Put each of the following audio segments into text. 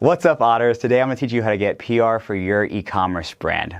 What's up, Otters? Today I'm going to teach you how to get PR for your e-commerce brand.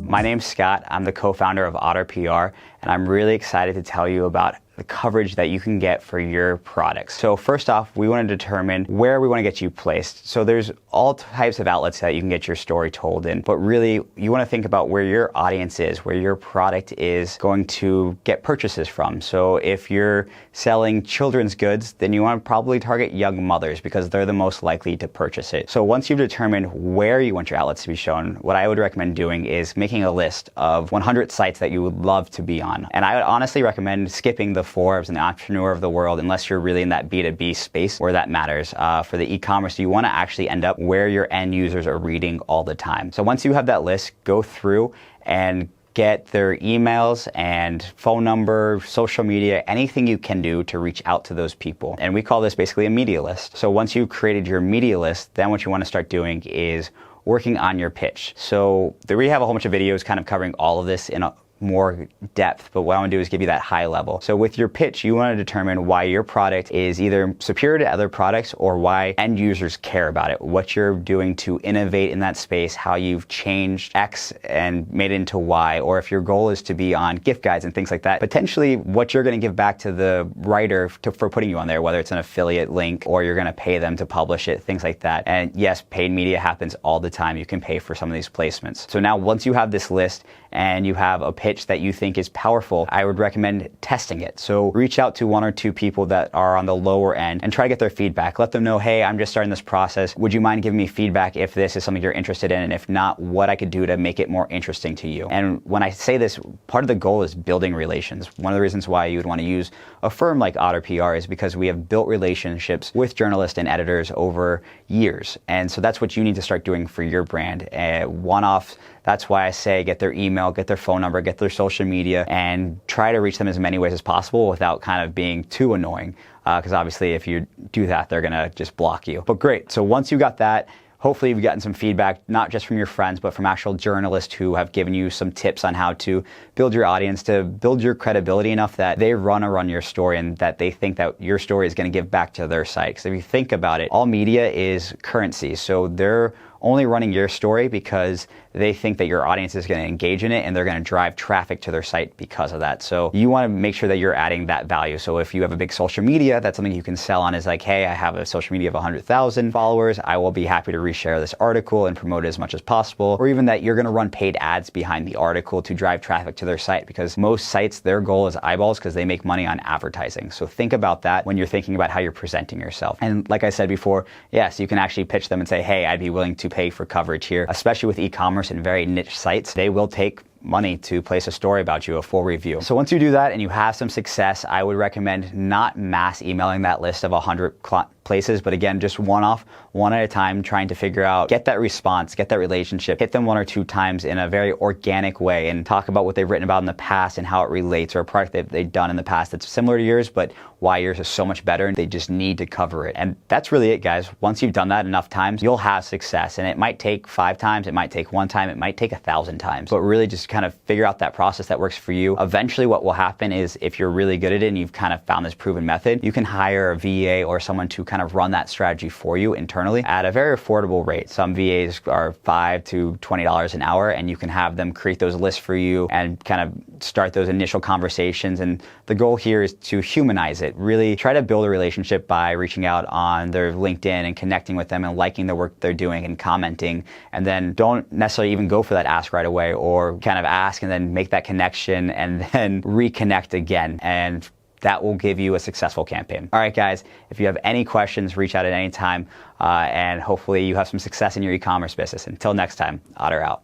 My name's Scott. I'm the co-founder of Otter PR, and I'm really excited to tell you about the coverage that you can get for your products. So first off, we want to determine where we want to get you placed. So there's all types of outlets that you can get your story told in, but really you want to think about where your audience is, where your product is going to get purchases from. So if you're selling children's goods, then you want to probably target young mothers because they're the most likely to purchase it. So once you've determined where you want your outlets to be shown, what I would recommend doing is making a list of 100 sites that you would love to be on. And I would honestly recommend skipping the Forbes and the Entrepreneur of the World unless you're really in that B2B space where that matters. For the e-commerce, you want to actually end up where your end users are reading all the time. So once you have that list, go through and get their emails and phone number, social media, anything you can do to reach out to those people. And we call this basically a media list. So once you've created your media list, then what you want to start doing is working on your pitch. So we have a whole bunch of videos kind of covering all of this in more depth, but what I want to do is give you that high level. So with your pitch, you want to determine why your product is either superior to other products or why end users care about it, what you're doing to innovate in that space, how you've changed X and made it into Y, or if your goal is to be on gift guides and things like that, potentially what you're going to give back to the writer for putting you on there, whether it's an affiliate link or you're going to pay them to publish it, things like that. And yes, paid media happens all the time. You can pay for some of these placements. So now once you have this list and you have a pitch that you think is powerful, I would recommend testing it. So reach out to one or two people that are on the lower end and try to get their feedback. Let them know, hey, I'm just starting this process. Would you mind giving me feedback if this is something you're interested in? And if not, what I could do to make it more interesting to you. And when I say this, part of the goal is building relations. One of the reasons why you would want to use a firm like Otter PR is because we have built relationships with journalists and editors over years. And so that's what you need to start doing for your brand. One-off, that's why I say get their email, get their phone number, get their social media, and try to reach them as many ways as possible without kind of being too annoying. Because obviously if you do that, they're going to just block you. But great. So once you got that, hopefully you've gotten some feedback, not just from your friends, but from actual journalists who have given you some tips on how to build your audience, to build your credibility enough that they run your story and that they think that your story is going to give back to their site. Because if you think about it, all media is currency. So they're only running your story because they think that your audience is going to engage in it and they're going to drive traffic to their site because of that. So you want to make sure that you're adding that value. So if you have a big social media, that's something you can sell on is like, hey, I have a social media of 100,000 followers. I will be happy to reshare this article and promote it as much as possible. Or even that you're going to run paid ads behind the article to drive traffic to their site, because most sites, their goal is eyeballs because they make money on advertising. So think about that when you're thinking about how you're presenting yourself. And like I said before, yes, you can actually pitch them and say, hey, I'd be willing to pay for coverage here, especially with e-commerce and very niche sites. They will take money to place a story about you, a full review. So once you do that and you have some success, I would recommend not mass emailing that list of 100 places, but again, just one-off, one at a time, trying to figure out, get that response, get that relationship, hit them one or two times in a very organic way and talk about what they've written about in the past and how it relates, or a product that they've done in the past that's similar to yours, but why yours is so much better and they just need to cover it. And that's really it, guys. Once you've done that enough times, you'll have success. And it might take 5 times, it might take 1 time, it might take 1,000 times, but really just kind of figure out that process that works for you. Eventually what will happen is if you're really good at it and you've kind of found this proven method, you can hire a VA or someone to kind of run that strategy for you internally at a very affordable rate. Some VAs are $5 to $20 an hour, and you can have them create those lists for you and kind of start those initial conversations. And the goal here is to humanize it. Really try to build a relationship by reaching out on their LinkedIn and connecting with them and liking the work they're doing and commenting. And then don't necessarily even go for that ask right away, or kind of ask and then make that connection and then reconnect again. And that will give you a successful campaign. All right, guys, if you have any questions, reach out at any time, and hopefully you have some success in your e-commerce business. Until next time, Otter out.